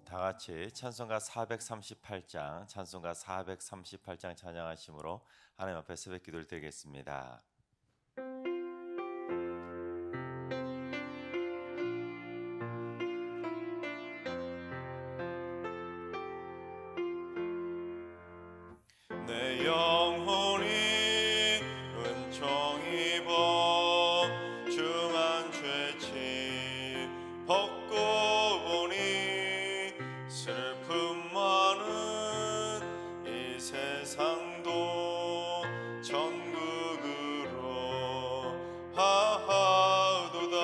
다 같이 찬송가 438장, 찬송가 438장 찬양하심으로 하나님 앞에 새벽 기도를 드리겠습니다. 내 영혼이 은총 입어 중한 죄짐 벗고 보니 슬픔 많은 이 세상도 천국으로 하하도다.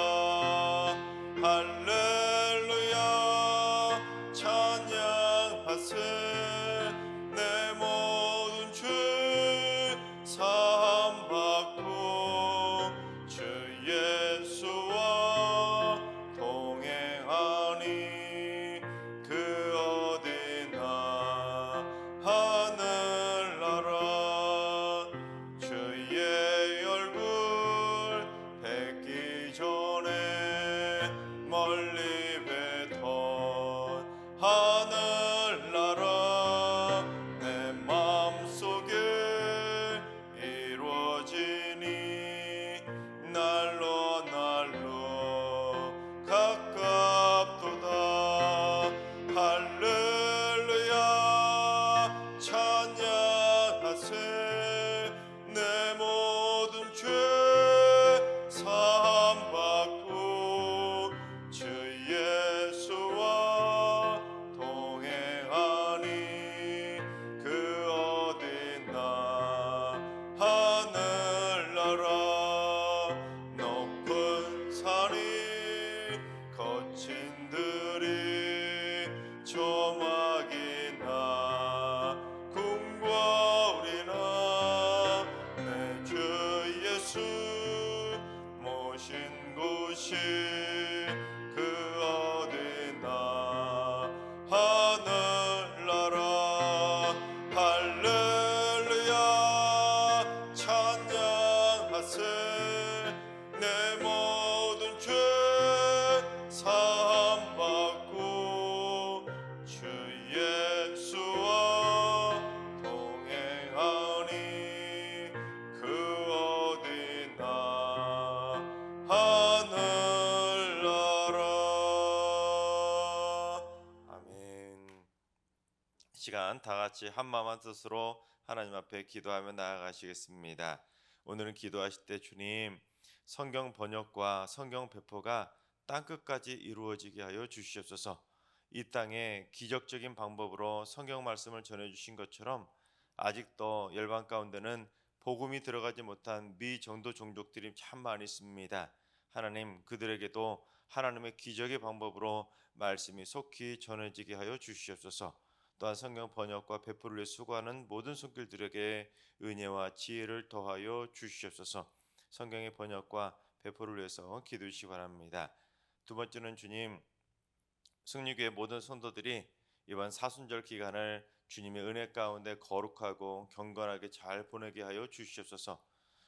할렐루야 찬양하세. 내 모든 죄 사함받고 주 예수와 동행하니 그 어디나 하늘나라. 주의 얼굴 뵙기 전에 멀리 뵙던 하늘나라 내 마음속에 이루어지니 날로 날로 가깝도다. 할렐루야 찬양하세. 내 모든 죄 사함받고 주 예수와 동행하니 그 어디나 하늘나라. 높은 산이 거친 들이 조막이나 궁궐이나 내 주 예수 모신 곳이 그 어디나 하늘나라. 할렐루야 찬양하세. 내 모든 죄 사함받고 주 예수와 동행하니 그 어디나 하늘나라. 아멘. 이 시간 다 같이 한마음 한뜻으로 하나님 앞에 기도하며 나아가시겠습니다. 오늘은 기도하실 때 주님, 성경 번역과 성경 배포가 땅끝까지 이루어지게 하여 주시옵소서. 이 땅에 기적적인 방법으로 성경 말씀을 전해주신 것처럼 아직도 열방 가운데는 복음이 들어가지 못한 미정도 종족들이 참 많이 있습니다. 하나님, 그들에게도 하나님의 기적의 방법으로 말씀이 속히 전해지게 하여 주시옵소서. 또한 성경 번역과 배포를 위해 수고하는 모든 손길들에게 은혜와 지혜를 더하여 주시옵소서. 성경의 번역과 배포를 위해서 기도해 주시기 바랍니다. 두 번째는 주님, 승리교회 모든 성도들이 이번 사순절 기간을 주님의 은혜 가운데 거룩하고 경건하게 잘 보내게 하여 주시옵소서.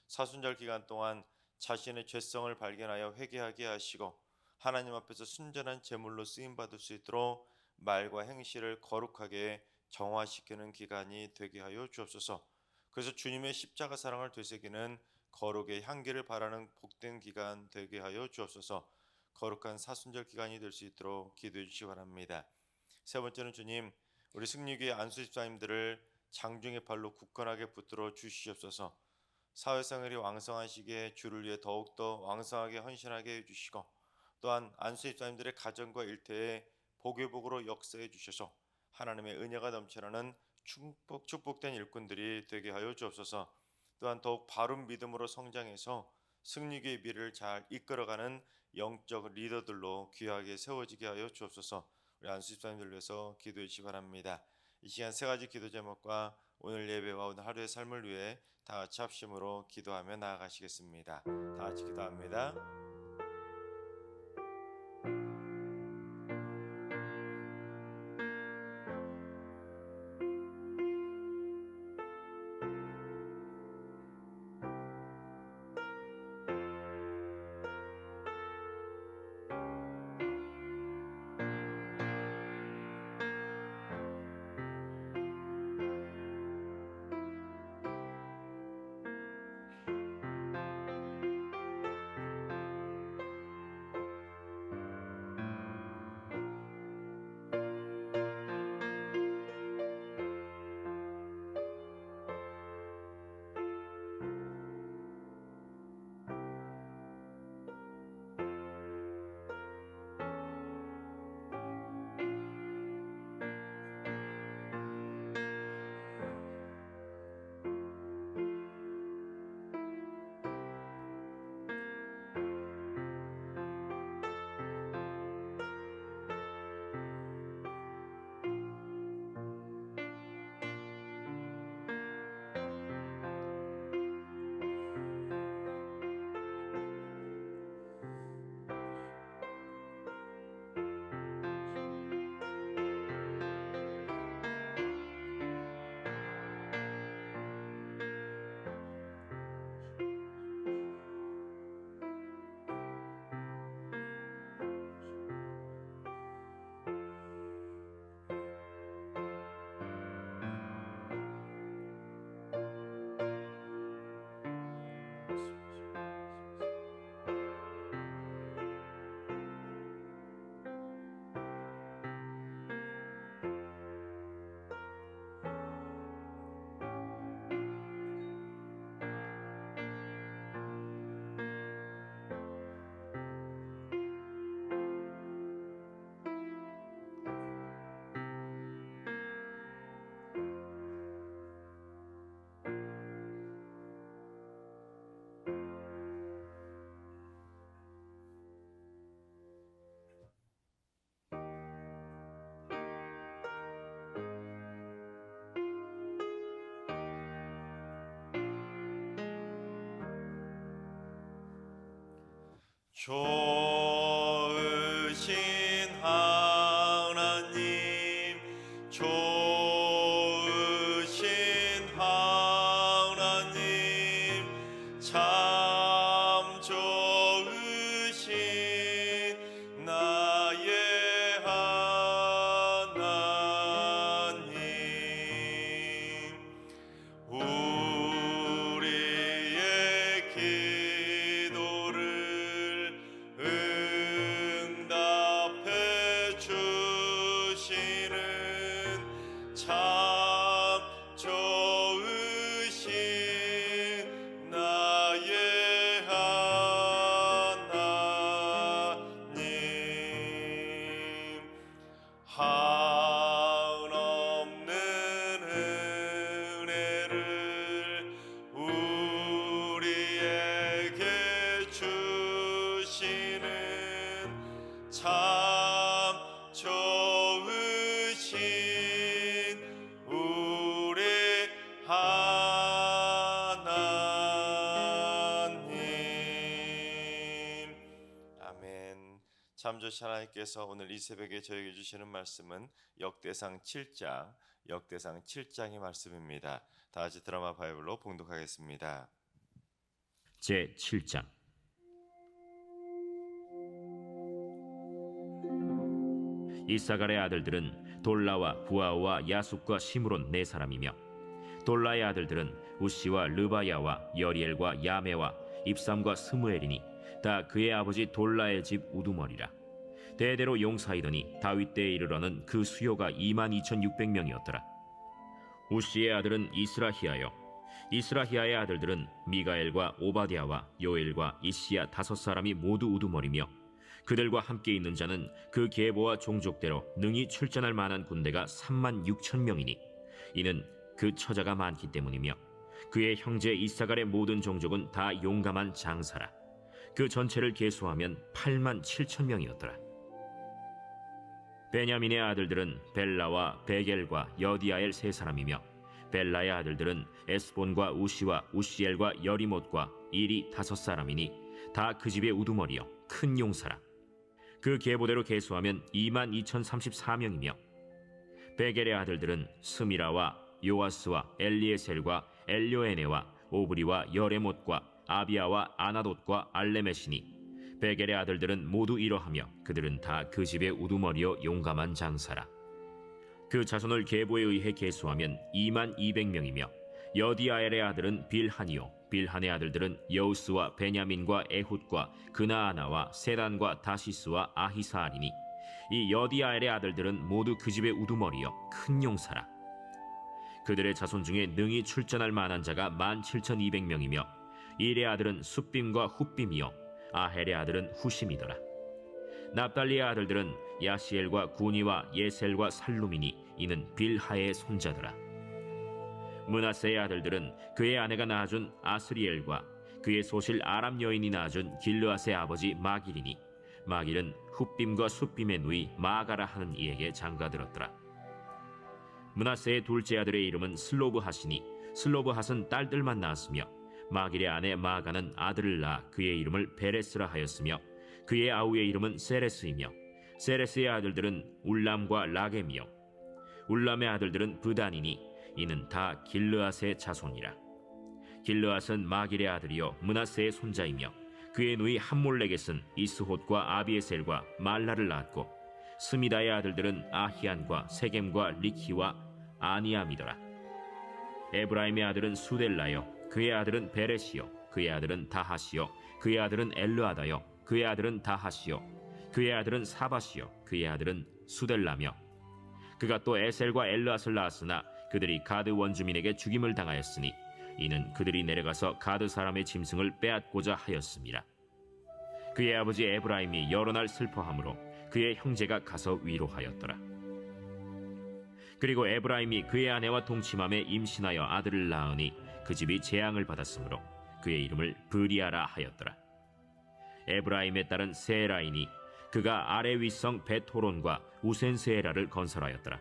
사순절 기간 동안 자신의 죄성을 발견하여 회개하게 하시고 하나님 앞에서 순전한 제물로 쓰임 받을 수 있도록 말과 행실을 거룩하게 정화시키는 기간이 되게 하여 주옵소서. 그래서 주님의 십자가 사랑을 되새기는 거룩의 향기를 바라는 복된 기간 되게 하여 주옵소서. 거룩한 사순절 기간이 될 수 있도록 기도해 주시기 바랍니다. 세 번째는 주님, 우리 승리교회 안수 집사님들을 장중의 발로 굳건하게 붙들어 주시옵소서. 사회생활이 왕성한 시기에 주를 위해 더욱더 왕성하게 헌신하게 해주시고 또한 안수 집사님들의 가정과 일터에 복의 복으로 역사해 주셔서 하나님의 은혜가 넘쳐나는 축복된 일꾼들이 되게 하여 주옵소서. 또한 더욱 바른 믿음으로 성장해서 승리교의 미래를 잘 이끌어가는 영적 리더들로 귀하게 세워지게 하여 주옵소서. 우리 안수 집사님들 위해서 기도해 주시기 바랍니다. 이 시간 세 가지 기도 제목과 오늘 예배와 오늘 하루의 삶을 위해 다 같이 합심으로 기도하며 나아가시겠습니다. 다 같이 기도합니다. 좋으신 하나님, 좋으신 하나님, 참 좋으신 나의 하나님. 우리의 기도를 응답해 주시는 참 좋으신 나의 하나님. 한없는 은혜를 우리에게 주시는 참 좋으신 우리 하나님. 아멘. 참 좋으신 하나님께서 오늘 이 새벽에 저에게 주시는 말씀은 역대상 7장의 말씀입니다. 다 같이 드라마 바이블로 봉독하겠습니다. 제 7장. 이사갈의 아들들은 돌라와 부아와 야숫과 시므론 네 사람이며, 돌라의 아들들은 우시와 르바야와 여리엘과 야메와 입삼과 스무엘이니 다 그의 아버지 돌라의 집 우두머리라. 대대로 용사이더니 다윗 때에 이르러는 그 수요가 22,600명이었더라. 우시의 아들은 이스라히야요, 이스라히야의 아들들은 미가엘과 오바댜와 요엘과 이시야 5사람이 모두 우두머리며, 그들과 함께 있는 자는 그 계보와 종족대로 능히 출전할 만한 군대가 36,000명이니 이는 그 처자가 많기 때문이며, 그의 형제 이사갈의 모든 종족은 다 용감한 장사라. 그 전체를 계수하면 87,000명이었더라. 베냐민의 아들들은 벨라와 베겔과 여디아엘 3사람이며, 벨라의 아들들은 에스본과 우시와 우시엘과 여리못과 일이 5사람이니 다 그 집의 우두머리요 큰 용사라. 그 계보대로 계수하면 22,034명이며, 베겔의 아들들은 스미라와 요아스와 엘리에셀과 엘료에네와 오브리와 여레못과 아비아와 아나돗과 알레메시니, 베겔의 아들들은 모두 이러하며 그들은 다 그 집의 우두머리요 용감한 장사라. 그 자손을 계보에 의해 계수하면 22,200명이며, 여디아엘의 아들은 빌한이요 빌한의 아들들은 여우스와 베냐민과 에훗과 그나아나와 세단과 다시스와 아히사알이니 이 여디아엘의 아들들은 모두 그 집의 우두머리요 큰 용사라. 그들의 자손 중에 능히 출전할 만한 자가 17,200명이며, 일의 아들은 숫빔과 훗빔이요 아헬의 아들은 후심이더라. 납달리의 아들들은 야시엘과 구니와 예셀과 살루미니 이는 빌하의 손자더라. 므낫세의 아들들은 그의 아내가 낳아준 아스리엘과 그의 소실 아람 여인이 낳아준 길르앗의 아버지 마길이니 마길은 훗빔과 숫빔의 누이 마가라 하는 이에게 장가들었더라. 므낫세의 둘째 아들의 이름은 슬로브핫이니 슬로브핫은 딸들만 낳았으며, 마길의 아내 마가는 아들을 낳아 그의 이름을 베레스라 하였으며, 그의 아우의 이름은 세레스이며, 세레스의 아들들은 울람과 라겜이요 울람의 아들들은 브단이니 이는 다 길르앗의 자손이라. 길르앗은 마길의 아들이요 므낫세의 손자이며, 그의 누이 함몰렉겟은 이스톳과 아비에셀과 말라를 낳았고, 스미다의 아들들은 아히안과 세겜과 리키와 아니암이더라. 에브라임의 아들은 수델라요 그의 아들은 베레시요 그의 아들은 다하시요 그의 아들은 엘르아다요 그의 아들은 다하시요 그의 아들은 사바시요 그의 아들은 수델라며, 그가 또 에셀과 엘르앗을 낳았으나 그들이 가드 원주민에게 죽임을 당하였으니 이는 그들이 내려가서 가드 사람의 짐승을 빼앗고자 하였음이라. 그의 아버지 에브라임이 여러 날 슬퍼하므로 그의 형제가 가서 위로하였더라. 그리고 에브라임이 그의 아내와 동침함에 임신하여 아들을 낳으니 그 집이 재앙을 받았으므로 그의 이름을 브리아라 하였더라. 에브라임의 딸은 세라이니 그가 아래 윗성 베토론과 우센세에라를 건설하였더라.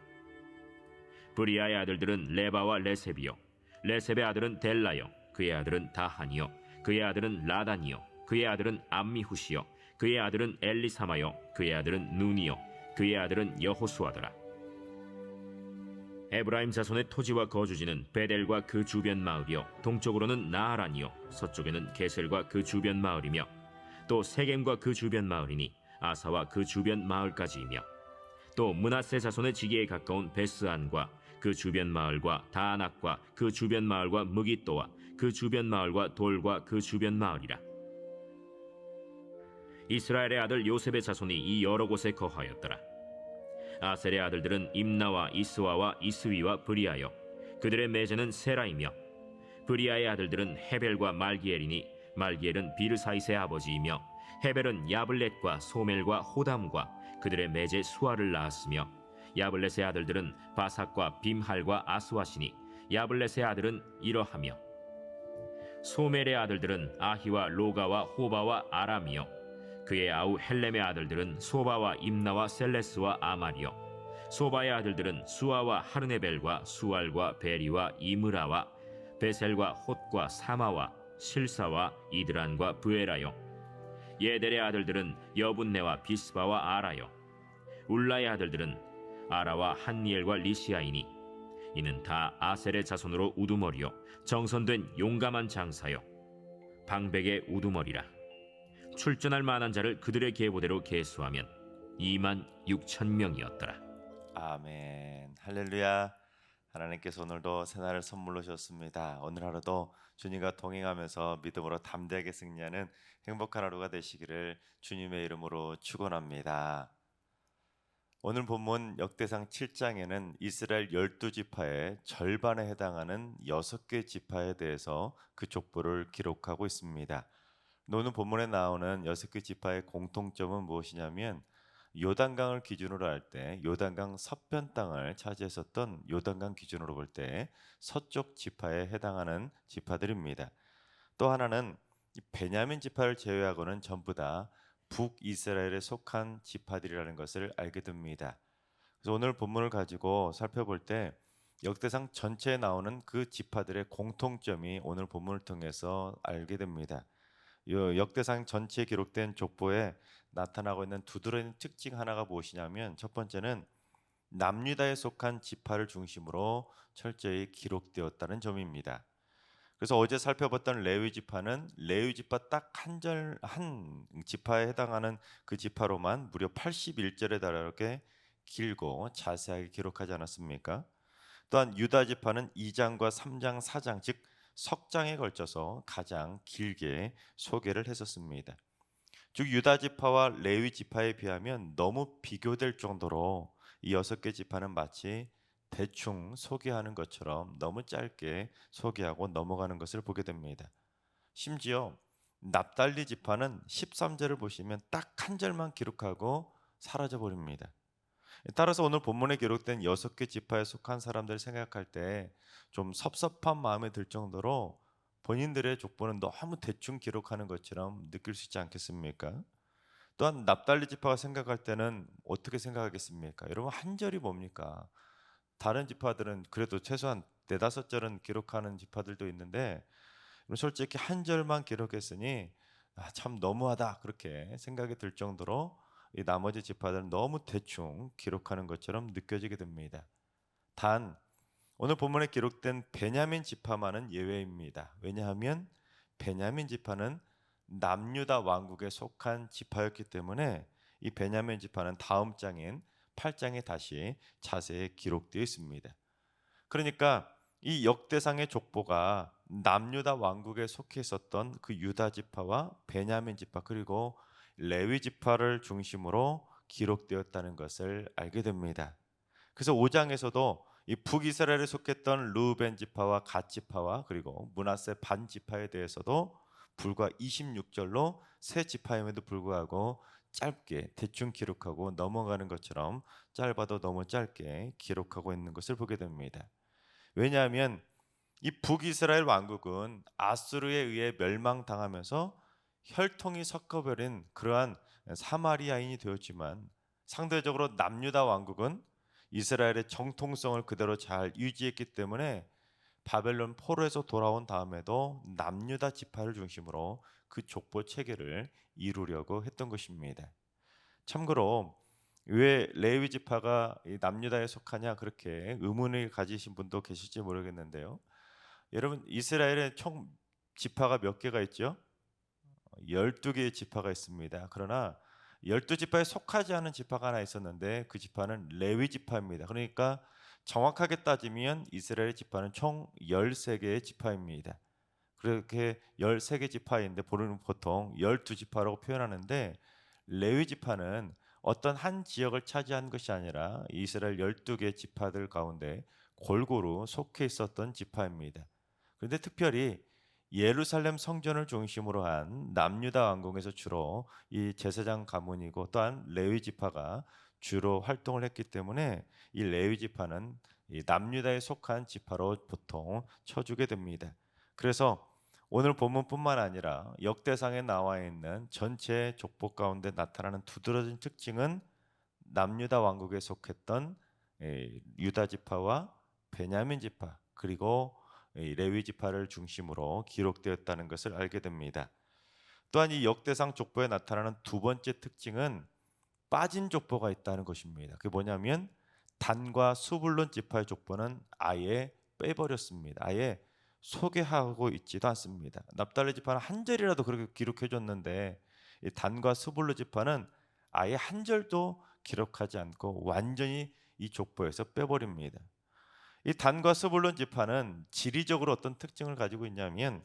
브리아의 아들들은 레바와 레셉이요 레셉의 아들은 델라요 그의 아들은 다하니요 그의 아들은 라단이요 그의 아들은 암미후시요 그의 아들은 엘리사마요 그의 아들은 눈이요 그의 아들은 여호수아더라. 에브라임 자손의 토지와 거주지는 베델과 그 주변 마을이요 동쪽으로는 나하란이요 서쪽에는 게셀과 그 주변 마을이며 또 세겜과 그 주변 마을이니 아사와 그 주변 마을까지이며 또 므낫세 자손의 지기에 가까운 베스안과 그 주변 마을과 다낙과 그 주변 마을과 무깃도와 그 주변 마을과 돌과 그 주변 마을이라. 이스라엘의 아들 요셉의 자손이 이 여러 곳에 거하였더라. 아셀의 아들들은 임나와 이스와와 이스위와 브리아요 그들의 매제는 세라이며 브리아의 아들들은 헤벨과 말기엘이니 말기엘은 비르사이스의 아버지이며 헤벨은 야블렛과 소멜과 호담과 그들의 매제 수아를 낳았으며 야블렛의 아들들은 바삭과 빔할과 아스와시니 야블렛의 아들은 이러하며 소멜의 아들들은 아히와 로가와 호바와 아람이요 그의 아우 헬렘의 아들들은 소바와 임나와 셀레스와 아말이요 소바의 아들들은 수아와 하르네벨과 수알과 베리와 이므라와 베셀과 톳과 사마와 실사와 이드란과 부에라요 예델의 아들들은 여분네와 비스바와 아라요 울라의 아들들은 아라와 한니엘과 리시아이니 이는 다 아셀의 자손으로 우두머리요 정선된 용감한 장사요 방백의 우두머리라. 출전할 만한 자를 그들의 계보대로 계수하면 26,000명이었더라. 아멘. 할렐루야. 하나님께서 오늘도 새날을 선물로 주셨습니다. 오늘 하루도 주님과 동행하면서 믿음으로 담대하게 승리하는 행복한 하루가 되시기를 주님의 이름으로 축원합니다. 오늘 본문 역대상 7장에는 이스라엘 12지파의 절반에 해당하는 6개 지파에 대해서 그 족보를 기록하고 있습니다. 오늘 본문에 나오는 6개 지파의 공통점은 무엇이냐면 요단강을 기준으로 할 때 요단강 서편 땅을 차지했었던 요단강 기준으로 볼 때 서쪽 지파에 해당하는 지파들입니다. 또 하나는 베냐민 지파를 제외하고는 전부 다 북이스라엘에 속한 지파들이라는 것을 알게 됩니다. 그래서 오늘 본문을 가지고 살펴볼 때 역대상 전체에 나오는 그 지파들의 공통점이 오늘 본문을 통해서 알게 됩니다. 역대상 전체에 기록된 족보에 나타나고 있는 두드러진 특징 하나가 무엇이냐면 첫 번째는 남유다에 속한 지파를 중심으로 철저히 기록되었다는 점입니다. 그래서 어제 살펴봤던 레위 지파는 레위 지파 딱 한 지파에 해당하는 그 지파로만 무려 81절에 달하게 길고 자세하게 기록하지 않았습니까? 또한 유다 지파는 2장과 3장, 4장 즉 석장에 걸쳐서 가장 길게 소개를 했었습니다. 즉 유다 지파와 레위 지파에 비하면 너무 비교될 정도로 이 6개 지파는 마치 대충 소개하는 것처럼 너무 짧게 소개하고 넘어가는 것을 보게 됩니다. 심지어 납달리 지파는 13절을 보시면 딱 한 절만 기록하고 사라져 버립니다. 따라서 오늘 본문에 기록된 6개 지파에 속한 사람들을 생각할 때 좀 섭섭한 마음이 들 정도로 본인들의 족보는 너무 대충 기록하는 것처럼 느낄 수 있지 않겠습니까? 또한 납달리 지파가 생각할 때는 어떻게 생각하겠습니까? 여러분 한 절이 뭡니까? 다른 지파들은 그래도 최소한 4-5절은 기록하는 지파들도 있는데 솔직히 한 절만 기록했으니 참 너무하다 그렇게 생각이 들 정도로 이 나머지 지파들은 너무 대충 기록하는 것처럼 느껴지게 됩니다. 단 오늘 본문에 기록된 베냐민 지파만은 예외입니다. 왜냐하면 베냐민 지파는 남유다 왕국에 속한 지파였기 때문에 이 베냐민 지파는 다음 장인 8장에 다시 자세히 기록되어 있습니다. 그러니까 이 역대상의 족보가 남유다 왕국에 속해 있었던 그 유다 지파와 베냐민 지파 그리고 레위 지파를 중심으로 기록되었다는 것을 알게 됩니다. 그래서 5장에서도 이 북이스라엘에 속했던 르우벤 지파와 갓 지파와 그리고 므낫세 반 지파에 대해서도 불과 26절로 세 지파임에도 불구하고 짧게 대충 기록하고 넘어가는 것처럼 짧아도 너무 짧게 기록하고 있는 것을 보게 됩니다. 왜냐하면 이 북이스라엘 왕국은 아수르에 의해 멸망당하면서 혈통이 섞어버린 그러한 사마리아인이 되었지만 상대적으로 남유다 왕국은 이스라엘의 정통성을 그대로 잘 유지했기 때문에 바벨론 포로에서 돌아온 다음에도 남유다 지파를 중심으로 그 족보 체계를 이루려고 했던 것입니다. 참고로 왜 레위 지파가 이 남유다에 속하냐 그렇게 의문을 가지신 분도 계실지 모르겠는데요. 여러분 이스라엘에 총 지파가 몇 개가 있죠? 12개의 지파가 있습니다. 그러나 12지파에 속하지 않은 지파가 하나 있었는데 그 지파는 레위 지파입니다. 그러니까 정확하게 따지면 이스라엘 지파는 총 13개의 지파입니다. 그렇게 13개 지파인데 보통 12지파라고 표현하는데 레위 지파는 어떤 한 지역을 차지한 것이 아니라 이스라엘 12개 지파들 가운데 골고루 속해 있었던 지파입니다. 그런데 특별히 예루살렘 성전을 중심으로 한 남유다 왕궁에서 주로 이 제사장 가문이고 또한 레위 지파가 주로 활동을 했기 때문에 이 레위 지파는 이 남유다에 속한 지파로 보통 쳐주게 됩니다. 그래서 오늘 본문뿐만 아니라 역대상에 나와 있는 전체 족보 가운데 나타나는 두드러진 특징은 남유다 왕국에 속했던 유다 지파와 베냐민 지파 그리고 레위 지파를 중심으로 기록되었다는 것을 알게 됩니다. 또한 이 역대상 족보에 나타나는 두 번째 특징은 빠진 족보가 있다는 것입니다. 그게 뭐냐면 단과 수불론 지파의 족보는 아예 빼버렸습니다. 아예 소개하고 있지도 않습니다. 납달리 지파는 한 절이라도 그렇게 기록해 줬는데 이 단과 수불론 지파는 아예 한 절도 기록하지 않고 완전히 이 족보에서 빼버립니다. 이 단과 스불론 지파는 지리적으로 어떤 특징을 가지고 있냐면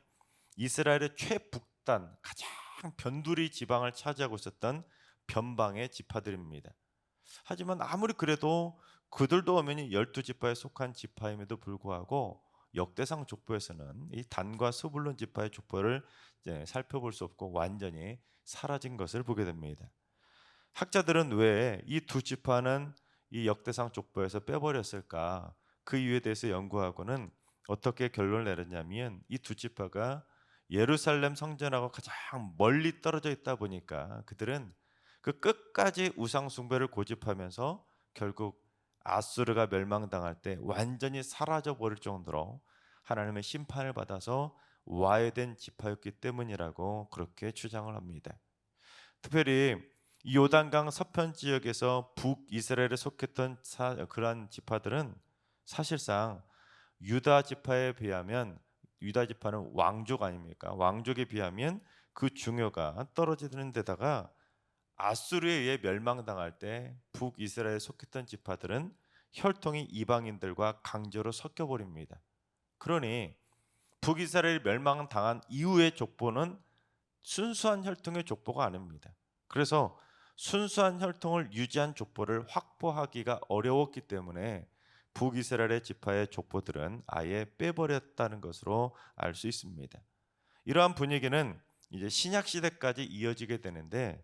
이스라엘의 최북단 가장 변두리 지방을 차지하고 있었던 변방의 지파들입니다. 하지만 아무리 그래도 그들도 엄연히 12지파에 속한 지파임에도 불구하고 역대상 족보에서는 이 단과 스불론 지파의 족보를 이제 살펴볼 수 없고 완전히 사라진 것을 보게 됩니다. 학자들은 왜 이 두 지파는 이 역대상 족보에서 빼버렸을까? 그 이유에 대해서 연구하고는 어떻게 결론을 내렸냐면 이 두 지파가 예루살렘 성전하고 가장 멀리 떨어져 있다 보니까 그들은 그 끝까지 우상 숭배를 고집하면서 결국 아수르가 멸망당할 때 완전히 사라져 버릴 정도로 하나님의 심판을 받아서 와해된 지파였기 때문이라고 그렇게 주장을 합니다. 특별히 이 요단강 서편 지역에서 북이스라엘에 속했던 그러한 지파들은 사실상 유다 지파에 비하면 유다 지파는 왕족 아닙니까? 왕족에 비하면 그 중요가 떨어지는 데다가 아수르에 의해 멸망당할 때 북이스라엘에 속했던 지파들은 혈통이 이방인들과 강제로 섞여 버립니다. 그러니 북이스라엘 멸망당한 이후의 족보는 순수한 혈통의 족보가 아닙니다. 그래서 순수한 혈통을 유지한 족보를 확보하기가 어려웠기 때문에 북이스라엘의 지파의 족보들은 아예 빼버렸다는 것으로 알 수 있습니다. 이러한 분위기는 이제 신약 시대까지 이어지게 되는데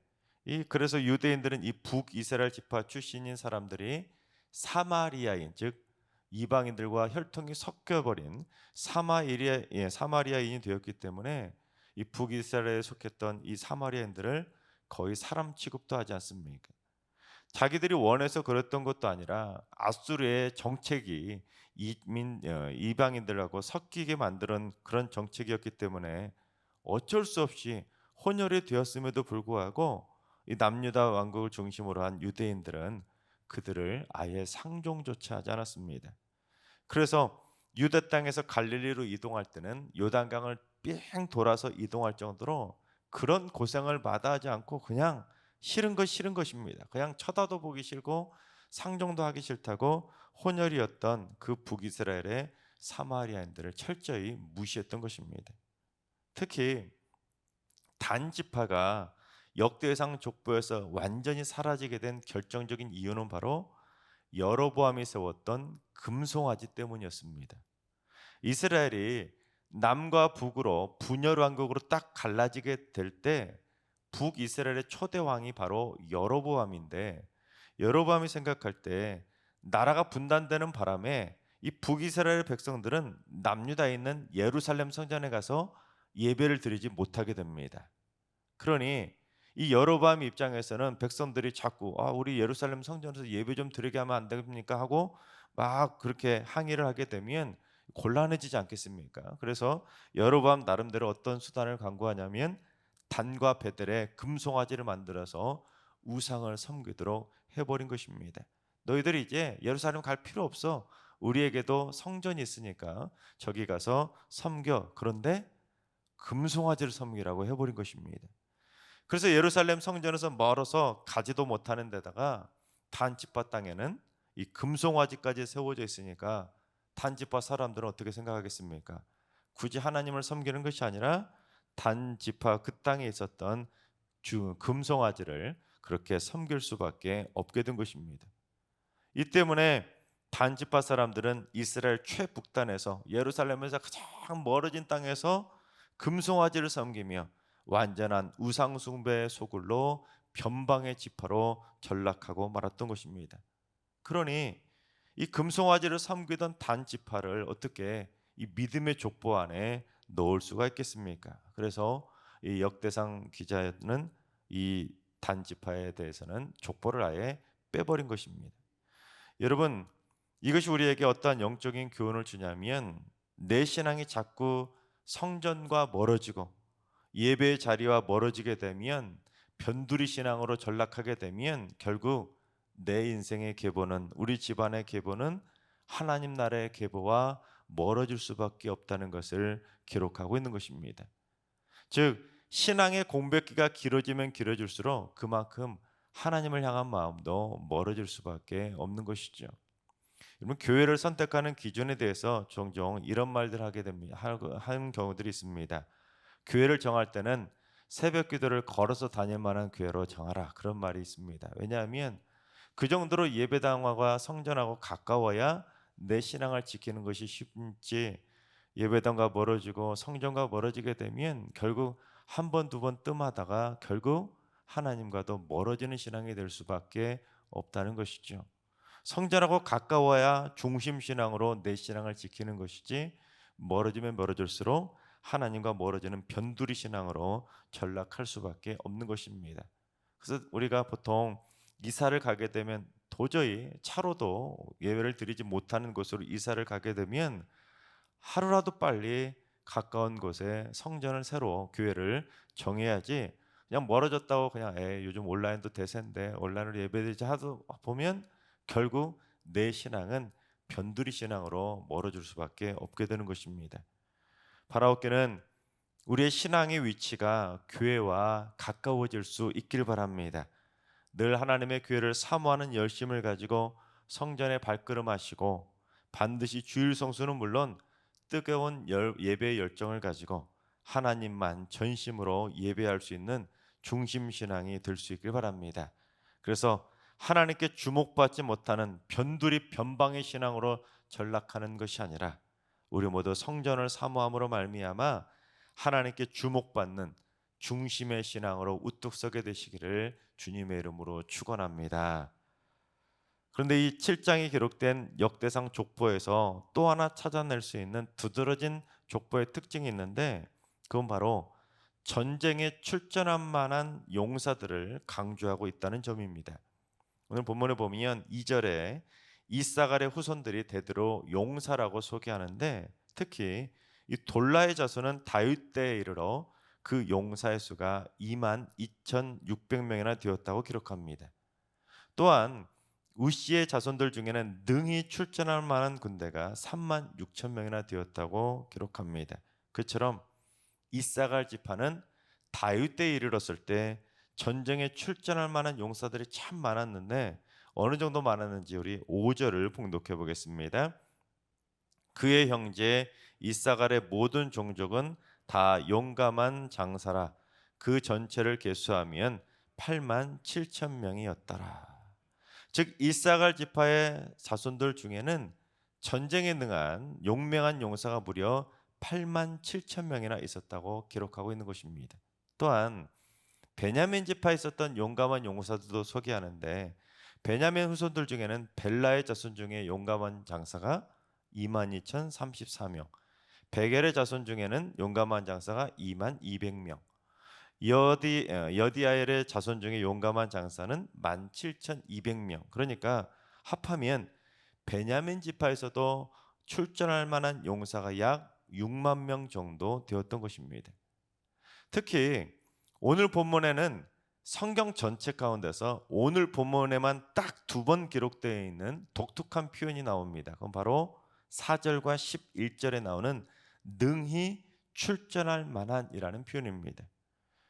그래서 유대인들은 이 북이스라엘 지파 출신인 사람들이 사마리아인 즉 이방인들과 혈통이 섞여버린 사마리아인이 되었기 때문에 이 북이스라엘에 속했던 이 사마리아인들을 거의 사람 취급도 하지 않습니까? 자기들이 원해서 그랬던 것도 아니라 아수르의 정책이 이방인들하고 섞이게 만드는 그런 정책이었기 때문에 어쩔 수 없이 혼혈이 되었음에도 불구하고 이 남유다 왕국을 중심으로 한 유대인들은 그들을 아예 상종조차 하지 않았습니다. 그래서 유대 땅에서 갈릴리로 이동할 때는 요단강을 삥 돌아서 이동할 정도로 그런 고생을 마다하지 않고 그냥 싫은 것입니다. 그냥 쳐다도 보기 싫고 상종도 하기 싫다고 혼혈이었던 그 북이스라엘의 사마리아인들을 철저히 무시했던 것입니다. 특히 단 지파가 역대상 족보에서 완전히 사라지게 된 결정적인 이유는 바로 여로보암이 세웠던 금송아지 때문이었습니다. 이스라엘이 남과 북으로 분열 왕국으로 딱 갈라지게 될 때 북이스라엘의 초대 왕이 바로 여로보암인데 여로보암이 생각할 때 나라가 분단되는 바람에 이 북이스라엘 백성들은 남유다에 있는 예루살렘 성전에 가서 예배를 드리지 못하게 됩니다. 그러니 이 여로보암 입장에서는 백성들이 자꾸 우리 예루살렘 성전에서 예배 좀 드리게 하면 안 됩니까 하고 막 그렇게 항의를 하게 되면 곤란해지지 않겠습니까? 그래서 여로보암 나름대로 어떤 수단을 강구하냐면 단과 베델에 금송아지를 만들어서 우상을 섬기도록 해버린 것입니다. 너희들이 이제 예루살렘 갈 필요 없어. 우리에게도 성전이 있으니까 저기 가서 섬겨. 그런데 금송아지를 섬기라고 해버린 것입니다. 그래서 예루살렘 성전에서 멀어서 가지도 못하는 데다가 단지파 땅에는 이 금송아지까지 세워져 있으니까 단지파 사람들은 어떻게 생각하겠습니까? 굳이 하나님을 섬기는 것이 아니라 단지파 그 땅에 있었던 금송아지를 그렇게 섬길 수밖에 없게 된 것입니다. 이 때문에 단지파 사람들은 이스라엘 최북단에서 예루살렘에서 가장 멀어진 땅에서 금송아지를 섬기며 완전한 우상 숭배의 소굴로 변방의 지파로 전락하고 말았던 것입니다. 그러니 이 금송아지를 섬기던 단지파를 어떻게 이 믿음의 족보 안에 넣을 수가 있겠습니까? 그래서 이 역대상 기자는 이 단지파에 대해서는 족보를 아예 빼버린 것입니다. 여러분, 이것이 우리에게 어떠한 영적인 교훈을 주냐면 내 신앙이 자꾸 성전과 멀어지고 예배의 자리와 멀어지게 되면 변두리 신앙으로 전락하게 되면 결국 내 인생의 계보는 우리 집안의 계보는 하나님 나라의 계보와 멀어질 수밖에 없다는 것을 기록하고 있는 것입니다. 즉 신앙의 공백기가 길어지면 길어질수록 그만큼 하나님을 향한 마음도 멀어질 수밖에 없는 것이죠. 여러분 교회를 선택하는 기준에 대해서 종종 이런 말들 하게 됩니다. 하는 경우들이 있습니다. 교회를 정할 때는 새벽 기도를 걸어서 다닐 만한 교회로 정하라 그런 말이 있습니다. 왜냐하면 그 정도로 예배당과 성전하고 가까워야 내 신앙을 지키는 것이 쉽지 예배당과 멀어지고 성전과 멀어지게 되면 결국 한 번 두 번 뜸하다가 결국 하나님과도 멀어지는 신앙이 될 수밖에 없다는 것이죠. 성전하고 가까워야 중심 신앙으로 내 신앙을 지키는 것이지 멀어지면 멀어질수록 하나님과 멀어지는 변두리 신앙으로 전락할 수밖에 없는 것입니다. 그래서 우리가 보통 이사를 가게 되면 도저히 차로도 예배를 드리지 못하는 곳으로 이사를 가게 되면 하루라도 빨리 가까운 곳에 성전을 새로 교회를 정해야지 그냥 멀어졌다고 그냥 요즘 온라인도 대세인데 온라인으로 예배드리지 하도 보면 결국 내 신앙은 변두리 신앙으로 멀어질 수밖에 없게 되는 것입니다. 바라옵기는 우리의 신앙의 위치가 교회와 가까워질 수 있길 바랍니다. 늘 하나님의 교회를 사모하는 열심을 가지고 성전에 발걸음하시고 반드시 주일 성수는 물론 뜨거운 예배의 열정을 가지고 하나님만 전심으로 예배할 수 있는 중심 신앙이 될 수 있길 바랍니다. 그래서 하나님께 주목받지 못하는 변두리 변방의 신앙으로 전락하는 것이 아니라 우리 모두 성전을 사모함으로 말미암아 하나님께 주목받는 중심의 신앙으로 우뚝 서게 되시기를 주님의 이름으로 축원합니다. 그런데 이 7장이 기록된 역대상 족보에서 또 하나 찾아낼 수 있는 두드러진 족보의 특징이 있는데 그건 바로 전쟁에 출전할 만한 용사들을 강조하고 있다는 점입니다. 오늘 본문에 보면 2절에 이사갈의 후손들이 대대로 용사라고 소개하는데 특히 이 돌라의 자손은 다윗 때에 이르러 그 용사의 수가 22,600명이나 되었다고 기록합니다. 또한 우시의 자손들 중에는 능히 출전할 만한 군대가 36,000명이나 되었다고 기록합니다. 그처럼 이사갈 지파는 다윗 때에 이르렀을 때 전쟁에 출전할 만한 용사들이 참 많았는데 어느 정도 많았는지 우리 5절을 봉독해 보겠습니다. 그의 형제 이사갈의 모든 종족은 다 용감한 장사라 그 전체를 계수하면 87,000명이었더라. 즉 이사갈 지파의 자손들 중에는 전쟁에 능한 용맹한 용사가 무려 87,000명이나 있었다고 기록하고 있는 것입니다. 또한 베냐민 지파에 있었던 용감한 용사들도 소개하는데 베냐민 후손들 중에는 벨라의 자손 중에 용감한 장사가 22,034명, 베겔의 자손 중에는 용감한 장사가 22,200명, 여디아엘의 자손 중에 용감한 장사는 17,200명. 그러니까 합하면 베냐민 지파에서도 출전할 만한 용사가 약 6만 명 정도 되었던 것입니다. 특히 오늘 본문에는 성경 전체 가운데서 오늘 본문에만 딱 2번 기록되어 있는 독특한 표현이 나옵니다. 그건 바로 4절과 11절에 나오는 능히 출전할 만한이라는 표현입니다.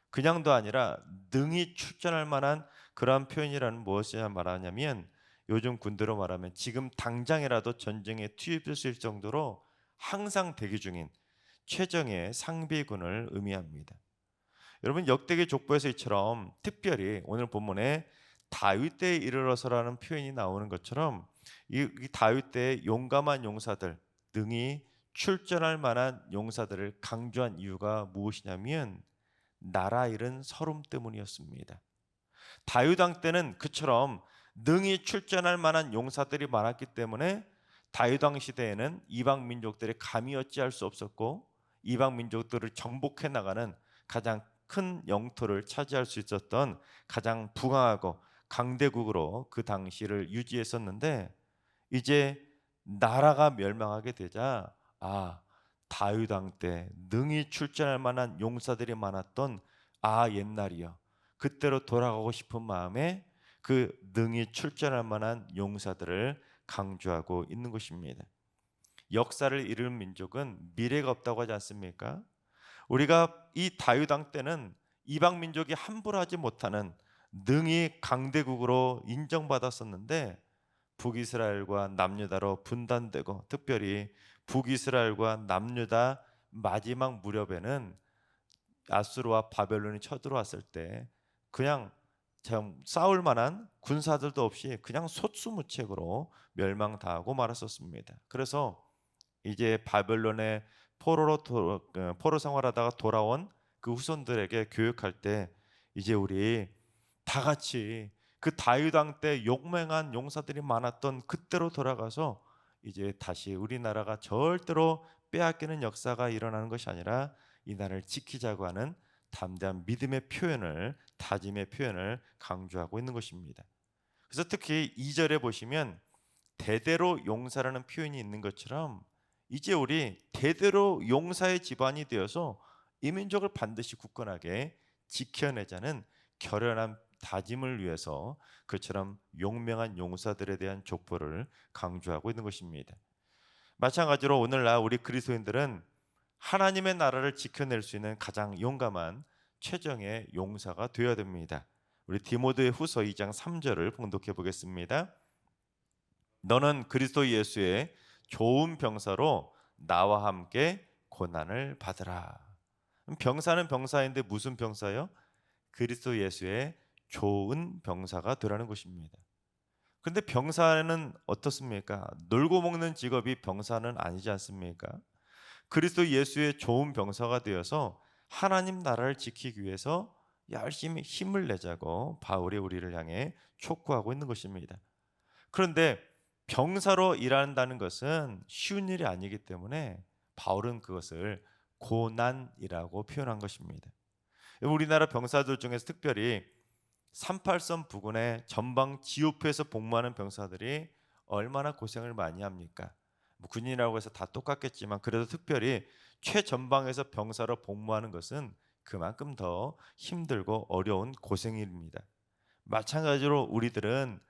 그냥도 아니라 능히 출전할 만한 그러한 표현이라는 무엇이냐 말하냐면, 요즘 군대로 말하면 지금 당장이라도 전쟁에 투입될 수 있을 정도로 항상 대기 중인 최정예 상비군을 의미합니다. 여러분, 역대기 족보에서 이처럼 특별히 오늘 본문에 다윗 때에 이르러서라는 표현이 나오는 것처럼 이 다윗 때의 용감한 용사들, 능히 출전할 만한 용사들을 강조한 이유가 무엇이냐면 나라 잃은 서름 때문이었습니다. 다윗 왕 때는 그처럼 능히 출전할 만한 용사들이 많았기 때문에 다윗 왕 시대에는 이방 민족들이 감히 어찌할 수 없었고, 이방 민족들을 정복해 나가는 가장 큰 영토를 차지할 수 있었던 가장 부강하고 강대국으로 그 당시를 유지했었는데, 이제 나라가 멸망하게 되자 다윗 왕 때 능히 출전할 만한 용사들이 많았던 옛날이요, 그때로 돌아가고 싶은 마음에 그 능히 출전할 만한 용사들을 강조하고 있는 것입니다. 역사를 잃은 민족은 미래가 없다고 하지 않습니까? 우리가 이 다윗 왕 때는 이방 민족이 함부로 하지 못하는 능히 강대국으로 인정받았었는데, 북이스라엘과 남유다로 분단되고, 특별히 북이스라엘과 남유다 마지막 무렵에는 아수르와 바벨론이 쳐들어왔을 때 그냥 싸울 만한 군사들도 없이 그냥 속수무책으로 멸망당하고 말았었습니다. 그래서 이제 바벨론의 포로 생활하다가 돌아온 그 후손들에게 교육할 때, 이제 우리 다 같이 그 다윗 왕 때 용맹한 용사들이 많았던 그때로 돌아가서 이제 다시 우리나라가 절대로 빼앗기는 역사가 일어나는 것이 아니라 이 나라를 지키자고 하는 담대한 믿음의 표현을, 다짐의 표현을 강조하고 있는 것입니다. 그래서 특히 2절에 보시면 대대로 용사라는 표현이 있는 것처럼, 이제 우리 대대로 용사의 집안이 되어서 이 민족을 반드시 굳건하게 지켜내자는 결연한 다짐을 위해서 그처럼 용맹한 용사들에 대한 족보를 강조하고 있는 것입니다. 마찬가지로 오늘날 우리 그리스도인들은 하나님의 나라를 지켜낼 수 있는 가장 용감한 최정의 용사가 되어야 됩니다. 우리 디모데 후서 2장 3절을 봉독해 보겠습니다. 너는 그리스도 예수의 좋은 병사로 나와 함께 고난을 받으라. 병사는 병사인데 무슨 병사요? 그리스도 예수의 좋은 병사가 되라는 것입니다. 그런데 병사는 어떻습니까? 놀고 먹는 직업이 병사는 아니지 않습니까? 그리스도 예수의 좋은 병사가 되어서 하나님 나라를 지키기 위해서 열심히 힘을 내자고 바울이 우리를 향해 촉구하고 있는 것입니다. 그런데 병사로 일한다는 것은 쉬운 일이 아니기 때문에 바울은 그것을 고난이라고 표현한 것입니다. 우리나라 병사들 중에서 특별히 38선 부근의 전방 지오프에서 복무하는 병사들이 얼마나 고생을 많이 합니까? 군인이라고 해서 다 똑같겠지만 그래도 특별히 최전방에서 병사로 복무하는 것은 그만큼 더 힘들고 어려운 고생입니다. 마찬가지로 우리들은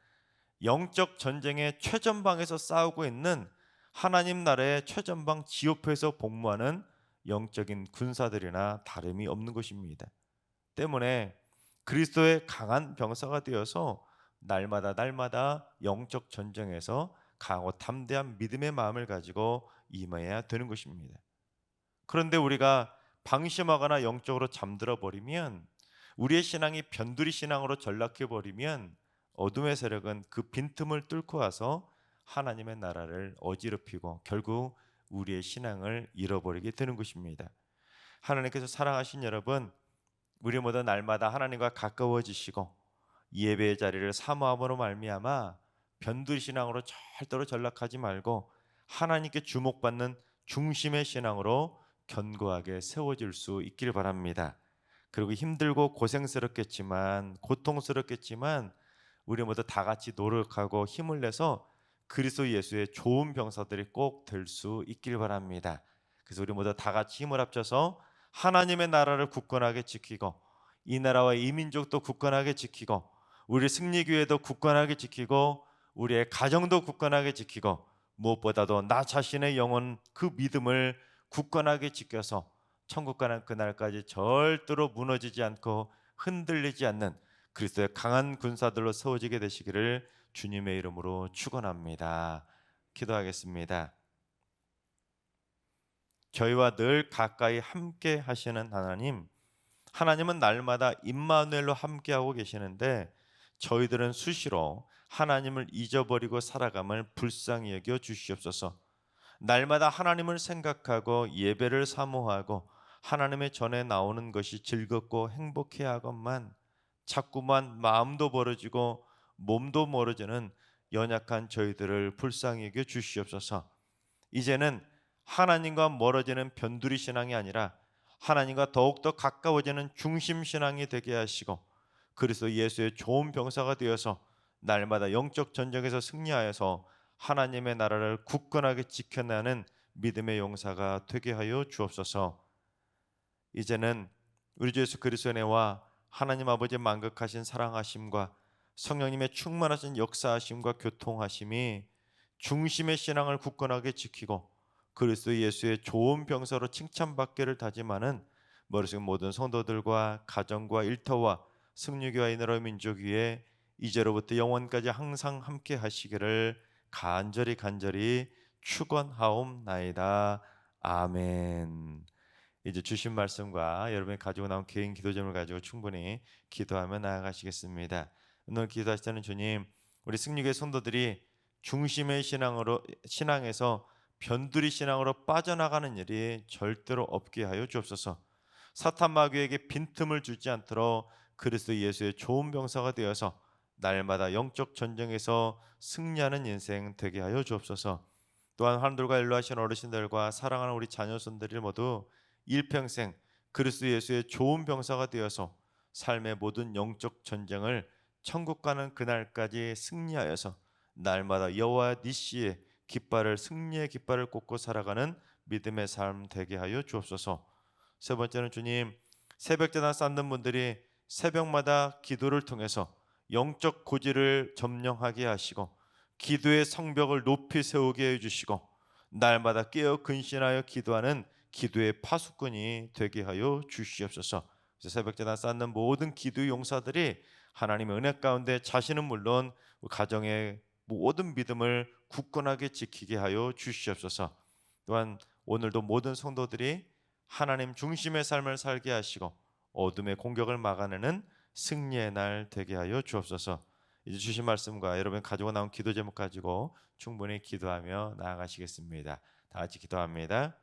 영적 전쟁의 최전방에서 싸우고 있는 하나님 나라의 최전방 지오프에서 복무하는 영적인 군사들이나 다름이 없는 것입니다. 때문에 그리스도의 강한 병사가 되어서 날마다 영적 전쟁에서 강하고 담대한 믿음의 마음을 가지고 임해야 되는 것입니다. 그런데 우리가 방심하거나 영적으로 잠들어 버리면, 우리의 신앙이 변두리 신앙으로 전락해 버리면 어둠의 세력은 그 빈틈을 뚫고 와서 하나님의 나라를 어지럽히고 결국 우리의 신앙을 잃어버리게 되는 것입니다. 하나님께서 사랑하신 여러분, 우리 모두 날마다 하나님과 가까워지시고 예배의 자리를 사모함으로 말미암아 변두리 신앙으로 절대로 전락하지 말고 하나님께 주목받는 중심의 신앙으로 견고하게 세워질 수 있기를 바랍니다. 그리고 힘들고 고생스럽겠지만, 고통스럽겠지만 우리 모두 다 같이 노력하고 힘을 내서 그리스도 예수의 좋은 병사들이 꼭 될 수 있기를 바랍니다. 그래서 우리 모두 다 같이 힘을 합쳐서 하나님의 나라를 굳건하게 지키고 이 나라와 이 민족도 굳건하게 지키고 우리 승리교회도 굳건하게 지키고 우리의 가정도 굳건하게 지키고 무엇보다도 나 자신의 영혼 그 믿음을 굳건하게 지켜서 천국 가는 그날까지 절대로 무너지지 않고 흔들리지 않는 그리스도의 강한 군사들로 세워지게 되시기를 주님의 이름으로 축원합니다. 기도하겠습니다. 저희와 늘 가까이 함께 하시는 하나님, 하나님은 날마다 임마누엘로 함께하고 계시는데 저희들은 수시로 하나님을 잊어버리고 살아감을 불쌍히 여겨 주시옵소서. 날마다 하나님을 생각하고 예배를 사모하고 하나님의 전에 나오는 것이 즐겁고 행복해야 하건만 자꾸만 마음도 멀어지고 몸도 멀어지는 연약한 저희들을 불쌍히 여겨 주시옵소서. 이제는 하나님과 멀어지는 변두리 신앙이 아니라 하나님과 더욱더 가까워지는 중심 신앙이 되게 하시고 그리스도 예수의 좋은 병사가 되어서 날마다 영적 전쟁에서 승리하여서 하나님의 나라를 굳건하게 지켜내는 믿음의 용사가 되게 하여 주옵소서. 이제는 우리 주 예수 그리스도의 은혜와 하나님 아버지의 만극하신 사랑하심과 성령님의 충만하신 역사하심과 교통하심이 중심의 신앙을 굳건하게 지키고 그리스도 예수의 좋은 병사로 칭찬받기를 다짐하는 머릿속 모든 성도들과 가정과 일터와 승리교와 이나라 민족 위에 이제로부터 영원까지 항상 함께 하시기를 간절히 축원하옵나이다. 아멘. 이제 주신 말씀과 여러분이 가지고 나온 개인 기도점을 가지고 충분히 기도하며 나아가시겠습니다. 오늘 기도하실 때는 주님, 우리 승리교회 성도들이 중심의 신앙에서 변두리 신앙으로 빠져나가는 일이 절대로 없게 하여 주옵소서. 사탄 마귀에게 빈틈을 주지 않도록 그리스도 예수의 좋은 병사가 되어서 날마다 영적 전쟁에서 승리하는 인생 되게 하여 주옵소서. 또한 하늘과 인도하신 어르신들과 사랑하는 우리 자녀손들이 모두 일평생 그리스도 예수의 좋은 병사가 되어서 삶의 모든 영적 전쟁을 천국 가는 그날까지 승리하여서 날마다 여호와 니시의 깃발을 승리의 깃발을 꽂고 살아가는 믿음의 삶 되게 하여 주옵소서. 세 번째는 주님, 새벽제단 쌓는 분들이 새벽마다 기도를 통해서 영적 고지를 점령하게 하시고 기도의 성벽을 높이 세우게 해주시고 날마다 깨어 근신하여 기도하는 기도의 파수꾼이 되게 하여 주시옵소서. 새벽제단 쌓는 모든 기도 용사들이 하나님의 은혜 가운데 자신은 물론 가정의 모든 믿음을 굳건하게 지키게 하여 주시옵소서. 또한 오늘도 모든 성도들이 하나님 중심의 삶을 살게 하시고 어둠의 공격을 막아내는 승리의 날 되게 하여 주옵소서. 이제 주신 말씀과 여러분 가지고 나온 기도 제목 가지고 충분히 기도하며 나아가시겠습니다. 다 같이 기도합니다.